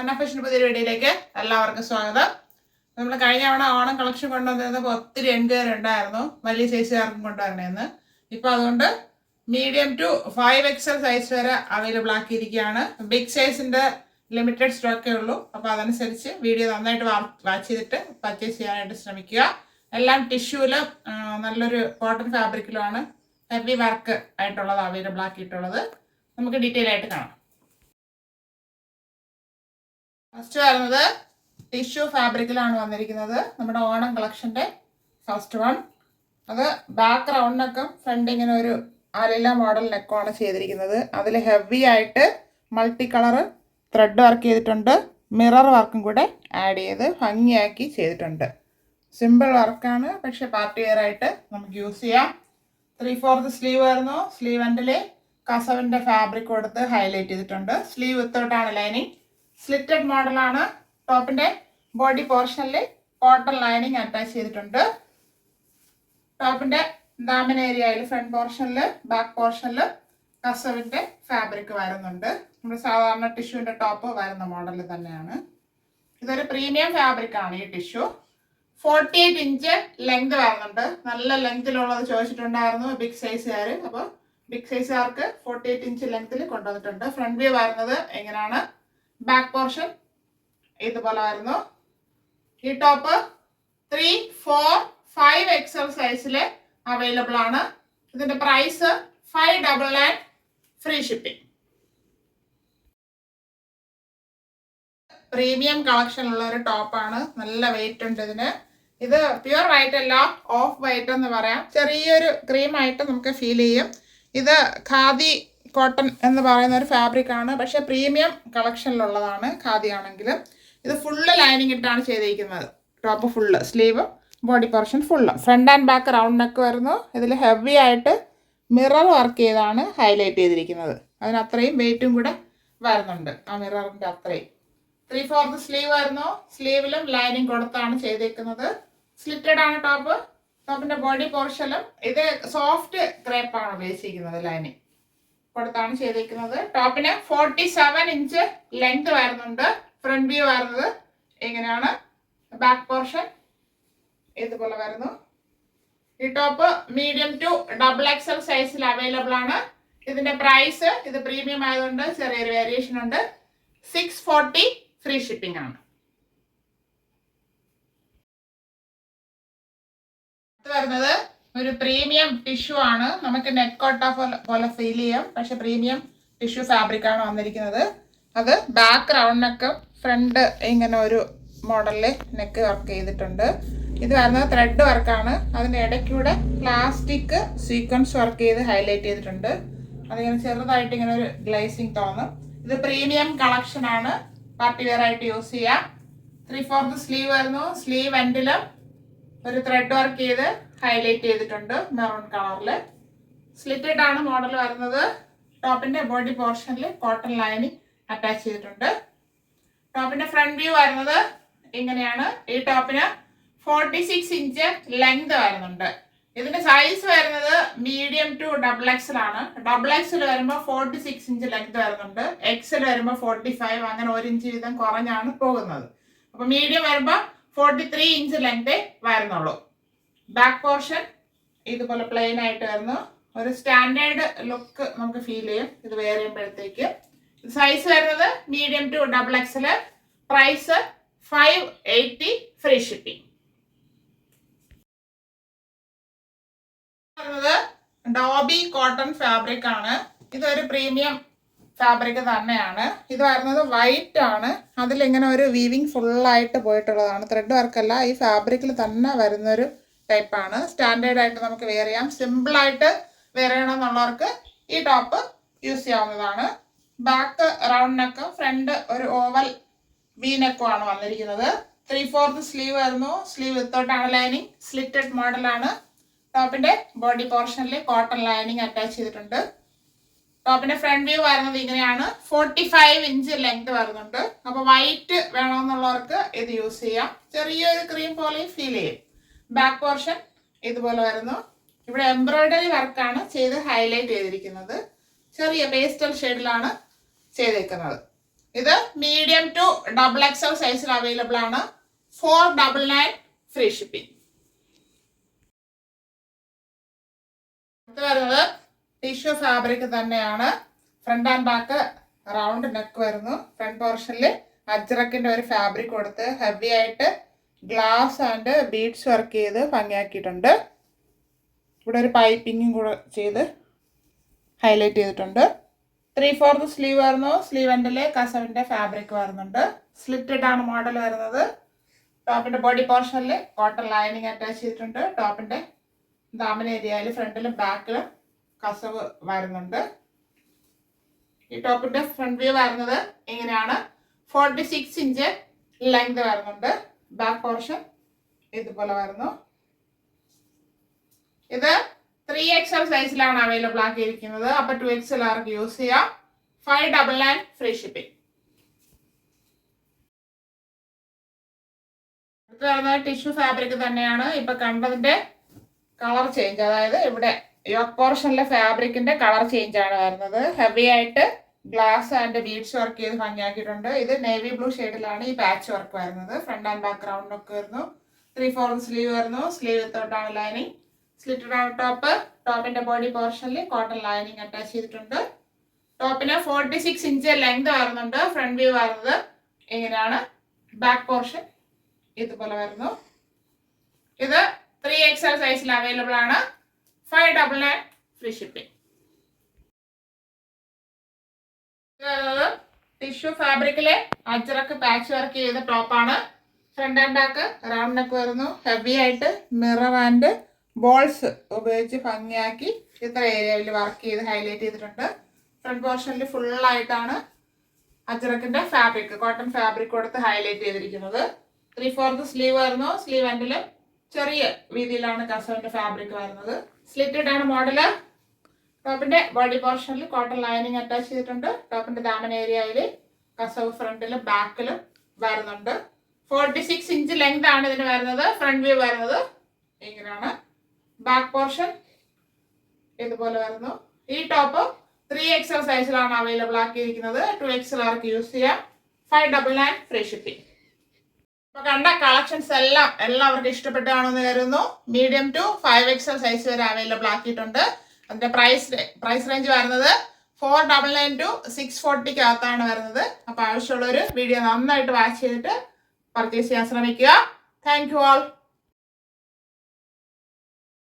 അന്നഫാഷൻ്റെ പുതിയൊരു വീഡിയോയിലേക്ക് എല്ലാവർക്കും സ്വാഗതം. നമ്മൾ കഴിഞ്ഞ തവണ ഓണം കളക്ഷൻ കൊണ്ടുവന്നിരുന്നപ്പോൾ ഒത്തിരി എൻക്വയറി ഉണ്ടായിരുന്നു, വലിയ സൈസുകാർക്കും കൊണ്ടുവരണമെന്ന്. ഇപ്പോൾ അതുകൊണ്ട് മീഡിയം ടു 5XL സൈസ് വരെ അവൈലബിൾ ആക്കിയിരിക്കുകയാണ്. ബിഗ് സൈസിൻ്റെ ലിമിറ്റഡ് സ്റ്റോക്കേ ഉള്ളൂ. അപ്പോൾ അതനുസരിച്ച് വീഡിയോ നന്നായിട്ട് വാച്ച് ചെയ്തിട്ട് പർച്ചേസ് ചെയ്യാനായിട്ട് ശ്രമിക്കുക. എല്ലാം ടിഷ്യൂവിലും നല്ലൊരു കോട്ടൺ ഫാബ്രിക്കിലുമാണ് ഹെവി വർക്ക് ആയിട്ടുള്ളത് അവൈലബിൾ ആക്കിയിട്ടുള്ളത്. നമുക്ക് ഡീറ്റെയിൽ ആയിട്ട് കാണാം. ഫസ്റ്റ് വരുന്നത് ടിഷ്യൂ ഫാബ്രിക്കിലാണ് വന്നിരിക്കുന്നത്. നമ്മുടെ ഓണം കളക്ഷൻ്റെ ഫസ്റ്റ് വൺ. അത് ബാക്ക് റൗണ്ടിനൊക്കെ ഫ്രണ്ട് ഇങ്ങനെ ഒരു അലില മോഡൽ നെക്കാണ് ചെയ്തിരിക്കുന്നത്. അതിൽ ഹെവി ആയിട്ട് മൾട്ടി കളർ ത്രെഡ് വർക്ക് ചെയ്തിട്ടുണ്ട്. മിറർ വർക്കും കൂടെ ആഡ് ചെയ്ത് ഭംഗിയാക്കി ചെയ്തിട്ടുണ്ട്. സിമ്പിൾ വർക്കാണ്, പക്ഷെ പാർട്ടി വെയർ ആയിട്ട് നമുക്ക് യൂസ് ചെയ്യാം. 3/4 സ്ലീവ് ആയിരുന്നു. സ്ലീവ് എൻഡിൽ കസവിൻ്റെ ഫാബ്രിക് കൊടുത്ത് ഹൈലൈറ്റ് ചെയ്തിട്ടുണ്ട്. സ്ലീവ് വിത്തൗട്ടാണ് ലൈനിങ്. സ്ലിറ്റഡ് മോഡലാണ്. ടോപ്പിൻ്റെ ബോഡി പോർഷനിൽ കോട്ടൺ ലൈനിങ് അറ്റാച്ച് ചെയ്തിട്ടുണ്ട്. ടോപ്പിൻ്റെ ദാമൻ ഏരിയയിൽ ഫ്രണ്ട് പോർഷനിൽ ബാക്ക് പോർഷനിൽ കസവിൻ്റെ ഫാബ്രിക് വരുന്നുണ്ട്. നമ്മുടെ സാധാരണ ടിഷ്യൂവിൻ്റെ ടോപ്പ് വരുന്ന മോഡൽ തന്നെയാണ്. ഇതൊരു പ്രീമിയം ഫാബ്രിക് ആണ് ഈ ടിഷ്യൂ. 48 ഇഞ്ച് ലെങ്ത് വരുന്നുണ്ട്. നല്ല ലെങ്തിലുള്ളത് ചോദിച്ചിട്ടുണ്ടായിരുന്നു ബിഗ് സൈസുകാർ. അപ്പോൾ ബിഗ് സൈസുകാർക്ക് 48 ഇഞ്ച് ലെങ്തിൽ കൊണ്ടുവന്നിട്ടുണ്ട്. ഫ്രണ്ട് വ്യൂ വരുന്നത് എങ്ങനെയാണ്, ബാക്ക് പോർഷൻ ഇതുപോലെ വരുന്നു. ഈ ടോപ്പ് 3, 4, 5XL സൈസിൽ അവൈലബിൾ ആണ്. ഇതിന്റെ പ്രൈസ് 599 ഫ്രീ ഷിപ്പിംഗ്. പ്രീമിയം കളക്ഷനുള്ള ഒരു ടോപ്പാണ്. നല്ല വെയിറ്റ് ഉണ്ട് ഇതിന്. ഇത് പ്യുവർ വൈറ്റ് അല്ല, ഓഫ് വൈറ്റ് എന്ന് പറയാം. ചെറിയൊരു ക്രീം ആയിട്ട് നമുക്ക് ഫീൽ ചെയ്യും. ഇത് ഖാദി കോട്ടൺ എന്ന് പറയുന്ന ഒരു ഫാബ്രിക് ആണ്, പക്ഷെ പ്രീമിയം കളക്ഷനിലുള്ളതാണ്. ഖാദി ആണെങ്കിലും ഇത് ഫുള്ള് ലൈനിങ് ഇട്ടാണ് ചെയ്തിരിക്കുന്നത്. Top full, sleeve, body portion full. Front and back round neck വരുന്നു. ഇതിൽ ഹെവി ആയിട്ട് മിറർ വർക്ക് ചെയ്താണ് ഹൈലൈറ്റ് ചെയ്തിരിക്കുന്നത്. അതിന് അത്രയും വെയിറ്റും കൂടെ വരുന്നുണ്ട്, ആ മിററിൻ്റെ അത്രയും. 3/4 സ്ലീവ് വരുന്നു. സ്ലീവിലും ലൈനിങ് കൊടുത്താണ് ചെയ്തേക്കുന്നത്. സ്ലിറ്റഡ് ആണ് ടോപ്പ്. ടോപ്പിന്റെ ബോഡി പോർഷനിലും ഇത് സോഫ്റ്റ് ക്രേപ്പാണ് ഉപയോഗിച്ചിരിക്കുന്നത്. ലൈനിങ് കൊടുത്താണ് ചെയ്തേക്കുന്നത്. ടോപ്പിന് 47 ഇഞ്ച് ലെങ്ത് വരുന്നുണ്ട്. ഫ്രണ്ട് വ്യൂ വരുന്നത് എങ്ങനെയാണ്, ബാക്ക് പോർഷൻ ഇതുപോലെ വരുന്നു. ഈ ടോപ്പ് മീഡിയം ടു XXL സൈസിൽ അവൈലബിൾ ആണ്. ഇതിന്റെ പ്രൈസ്, ഇത് പ്രീമിയം ആയതുകൊണ്ട് ചെറിയൊരു വേരിയേഷൻ ഉണ്ട്, 640 ഫ്രീ ഷിപ്പിംഗ് ആണ്. വരുന്നത് ഒരു പ്രീമിയം ടിഷ്യൂ ആണ്. നമുക്ക് നെറ്റ് കോട്ട പോലെ ഫീൽ ചെയ്യാം, പക്ഷെ പ്രീമിയം ടിഷ്യൂ ഫാബ്രിക് ആണ് വന്നിരിക്കുന്നത്. അത് ബാക്ക് റൗണ്ട് നെക്ക്, ഫ്രണ്ട് ഇങ്ങനെ ഒരു മോഡലിൽ നെക്ക് വർക്ക് ചെയ്തിട്ടുണ്ട്. ഇത് വരുന്നത് ത്രെഡ് വർക്കാണ്. അതിൻ്റെ ഇടയ്ക്കൂടെ പ്ലാസ്റ്റിക് സീക്വൻസ് വർക്ക് ചെയ്ത് ഹൈലൈറ്റ് ചെയ്തിട്ടുണ്ട്. അതിങ്ങനെ ചെറുതായിട്ട് ഇങ്ങനെ ഒരു ഗ്ലേസിങ് തോന്നും. ഇത് പ്രീമിയം കളക്ഷൻ ആണ്, പാർട്ടി വെയർ ആയിട്ട് യൂസ് ചെയ്യാം. 3/4 സ്ലീവ് വരുന്നു. സ്ലീവ് എൻഡിലും ഒരു ത്രെഡ് വർക്ക് ചെയ്ത് ഹൈലൈറ്റ് ചെയ്തിട്ടുണ്ട് മെറൂൺ കളറിൽ. സ്ലിറ്റഡ് ആണ് മോഡൽ വരുന്നത്. ടോപ്പിന്റെ ബോഡി പോർഷനിൽ കോട്ടൺ ലൈനിങ് അറ്റാച്ച് ചെയ്തിട്ടുണ്ട്. ടോപ്പിന്റെ ഫ്രണ്ട് വ്യൂ വരുന്നത് ഇങ്ങനെയാണ്. ഈ ടോപ്പിന് 46 ഇഞ്ച് ലെങ്ത് വരുന്നുണ്ട്. ഇതിന്റെ സൈസ് വരുന്നത് മീഡിയം ടു XXL ആണ്. XXL വരുമ്പോൾ 46 ഇഞ്ച് ലെങ്ത് വരുന്നുണ്ട്. XL വരുമ്പോൾ 45, അങ്ങനെ 1 ഇഞ്ച് വീതം കുറഞ്ഞാണ് പോകുന്നത്. അപ്പൊ മീഡിയം വരുമ്പോൾ 43 ഇഞ്ച് ലെങ്തേ വരുന്നുള്ളൂ. ബാക്ക് പോർഷൻ ഇതുപോലെ പ്ലെയിൻ ആയിട്ട് വരുന്നു. ഒരു സ്റ്റാൻഡേർഡ് ലുക്ക് നമുക്ക് ഫീൽ ചെയ്യും ഇത് വെയർ ചെയ്യുമ്പോഴത്തേക്ക്. സൈസ് വരുന്നത് medium to XXL. Price 580 free shipping. Dobby cotton fabric ആണ്. ഇതൊരു പ്രീമിയം ഫാബ്രിക് തന്നെയാണ്. ഇത് വരുന്നത് വൈറ്റ് ആണ്. അതിലിങ്ങനെ ഒരു വീവിങ് ഫുള്ളായിട്ട് പോയിട്ടുള്ളതാണ്. ത്രെഡ് വർക്കല്ല, ഈ ഫാബ്രിക്കിൽ തന്നെ വരുന്നൊരു ടൈപ്പാണ്. സ്റ്റാൻഡേർഡ് ആയിട്ട് നമുക്ക് വെയർ ചെയ്യാം. സിമ്പിളായിട്ട് വെയർ ചെയ്യണമെന്നുള്ളവർക്ക് ഈ ടോപ്പ് യൂസ് ചെയ്യാവുന്നതാണ്. ബാക്ക് റൗണ്ട് നെക്ക്, ഫ്രണ്ട് ഒരു ഓവൽ വി നെക്കുമാണ് വന്നിരിക്കുന്നത്. 3/4 സ്ലീവ് വരുന്നു. സ്ലീവ് വിത്തൗട്ടാണ് ലൈനിങ്. സ്ലിറ്റഡ് മോഡലാണ്. ടോപ്പിന്റെ ബോഡി പോർഷനിൽ കോട്ടൺ ലൈനിങ് അറ്റാച്ച് ചെയ്തിട്ടുണ്ട്. ടോപ്പിന്റെ ഫ്രണ്ട് വ്യൂ വരുന്നത് ഇങ്ങനെയാണ്. 45 ഇഞ്ച് ലെങ്ത് വരുന്നുണ്ട്. അപ്പോൾ വൈറ്റ് വേണമെന്നുള്ളവർക്ക് ഇത് യൂസ് ചെയ്യാം. ചെറിയൊരു ക്രീം പോലെ ഫീൽ ചെയ്യും. ബാക്ക് പോർഷൻ ഇതുപോലെ വരുന്നു. ഇവിടെ എംബ്രോയിഡറി വർക്കാണ് ചെയ്ത് ഹൈലൈറ്റ് ചെയ്തിരിക്കുന്നത്. ചെറിയ പേസ്റ്റൽ ഷെയ്ഡിലാണ് ചെയ്തേക്കുന്നത്. ഇത് മീഡിയം ടു ഡബിൾ എക്സൽ സൈസിൽ അവൈലബിൾ ആണ്. 499 ഫ്രീ ഷിപ്പിംഗ്. വരുന്നത് ടിഷ്യൂ ഫാബ്രിക് തന്നെയാണ്. Front and back round neck വരുന്നു. ഫ്രണ്ട് പോർഷനിൽ അജ്രക്കിന്റെ ഒരു ഫാബ്രിക് കൊടുത്ത് ഹെവി ആയിട്ട് ഗ്ലാസ് ആൻഡ് ബീഡ്സ് വർക്ക് ചെയ്ത് ഭംഗിയാക്കിയിട്ടുണ്ട്. ഇവിടെ ഒരു പൈപ്പിങ്ങും കൂടെ ചെയ്ത് ഹൈലൈറ്റ് ചെയ്തിട്ടുണ്ട്. 3/4 സ്ലീവ് വരുന്നു. സ്ലീവ് എൻഡില് കസവിന്റെ ഫാബ്രിക് വരുന്നുണ്ട്. സ്ലിറ്റഡ് ആണ് മോഡൽ വരുന്നത്. ടോപ്പിന്റെ ബോഡി പോർഷനിൽ കോട്ടൺ ലൈനിങ് അറ്റാച്ച് ചെയ്തിട്ടുണ്ട്. ടോപ്പിന്റെ ദാമൻ ഏരിയയിൽ ഫ്രണ്ടിലും ബാക്കിലും കസവ് വരുന്നുണ്ട്. ഈ ടോപ്പിന്റെ ഫ്രണ്ട് വ്യൂ വരുന്നത് ഇങ്ങനെയാണ്. 46 ഇഞ്ച് ലെങ്ത് വരുന്നുണ്ട്. ബാക്ക് പോർഷൻ ഇതുപോലെ വരുന്നു. ഇത് 3XL സൈസിലാണ് അവൈലബിൾ ആക്കിയിരിക്കുന്നത്. അപ്പൊ 2XL ആർക്ക് യൂസ് ചെയ്യാം. 599 ഫ്രീ ഷിപ്പിംഗ്. അടുത്ത് വരുന്നത് ടിഷ്യൂ ഫാബ്രിക് തന്നെയാണ്. ഇപ്പൊ കണ്ടതിന്റെ കളർ ചേഞ്ച്, അതായത് ഇവിടെ യോക്ക് പോർഷനിലെ ഫാബ്രിക്കിന്റെ കളർ ചേഞ്ച് ആണ് വരുന്നത്. ഹെവി ആയിട്ട് ഗ്ലാസ് ആൻഡ് ബീഡ്സ് വർക്ക് ചെയ്ത് ഭംഗിയാക്കിയിട്ടുണ്ട്. ഇത് നേവി ബ്ലൂ ഷെയ്ഡിലാണ് ഈ പാച്ച് വർക്ക് വരുന്നത്. ഫ്രണ്ട് ആൻഡ് ബാക്ക് റൗണ്ട് ഒക്കെ വരുന്നു. 3/4 സ്ലീവ് വരുന്നു. സ്ലീവ് വിത്തൗട്ടാണ് ലൈനിങ്. സ്ലിറ്റഡ് ആണ് ടോപ്പ്. ടോപ്പിന്റെ ബോഡി പോർഷനിൽ കോട്ടൺ ലൈനിങ് അറ്റാച്ച് ചെയ്തിട്ടുണ്ട്. ടോപ്പിന് 46 ഇഞ്ച് ലെങ്ത് വരുന്നുണ്ട്. ഫ്രണ്ട് വ്യൂ വരുന്നത് ഇങ്ങനെയാണ്. ബാക്ക് പോർഷൻ ഇതുപോലെ വരുന്നു. ഇത് 3XL സൈസിൽ അവൈലബിൾ ആണ്. 599 ഫ്രീ ഷിപ്പിംഗ്. ടിഷ്യൂ ഫാബ്രിക്കിലെ അജ്രക്ക് പാച്ച് വർക്ക് ചെയ്ത ടോപ്പാണ്. Front and back round neck വരുന്നു. ഹെവി ആയിട്ട് മിറർ ആൻഡ് ബോൾസ് ഉപയോഗിച്ച് ഭംഗിയാക്കി ഇത്ര ഏരിയയിൽ വർക്ക് ചെയ്ത് ഹൈലൈറ്റ് ചെയ്തിട്ടുണ്ട്. ഫ്രണ്ട് പോർഷനിൽ ഫുള്ളായിട്ടാണ് അജ്രക്കിന്റെ ഫാബ്രിക്, കോട്ടൺ ഫാബ്രിക് കൊടുത്ത് ഹൈലൈറ്റ് ചെയ്തിരിക്കുന്നത്. 3/4 സ്ലീവ് വരുന്നു. സ്ലീവ് എൻഡിൽ ചെറിയ രീതിയിലാണ് കസവിന്റെ ഫാബ്രിക് വരുന്നത്. സ്ലിറ്റഡ് ആണ് മോഡല്. ടോപ്പിന്റെ ബോഡി പോർഷനിൽ കോട്ടൺ ലൈനിങ് അറ്റാച്ച് ചെയ്തിട്ടുണ്ട്. ടോപ്പിന്റെ ദാമൻ ഏരിയയിൽ കസവ് ഫ്രണ്ടിലും ബാക്കിലും വരുന്നുണ്ട്. 46 ഇഞ്ച് ലെങ്ത് ആണ് ഇതിന് വരുന്നത്. ഫ്രണ്ട് വ്യൂ വരുന്നത് ഇങ്ങനെയാണ്. ബാക്ക് പോർഷൻ ഇതുപോലെ വരുന്നു. ഈ ടോപ്പ് 3XL സൈസിലാണ് അവൈലബിൾ ആക്കിയിരിക്കുന്നത്. 2XL ആർക്ക് യൂസ് ചെയ്യാം. 599 ഫ്രീ ഷിപ്പിംഗ്. ഇപ്പൊ കണ്ട കളക്ഷൻസ് എല്ലാം എല്ലാവർക്കും ഇഷ്ടപ്പെട്ടാണെന്ന് കരുതുന്നു. മീഡിയം ടു 5XL സൈസ് വരെ അവൈലബിൾ ആക്കിയിട്ടുണ്ട്. അതിന്റെ പ്രൈസ് റേഞ്ച് വരുന്നത് 499 to 640 അകത്താണ് വരുന്നത്. അപ്പൊ ആവശ്യമുള്ളൊരു വീഡിയോ നന്നായിട്ട് വാച്ച് ചെയ്തിട്ട് പർച്ചേസ് ചെയ്യാൻ ശ്രമിക്കുക. Thank you all.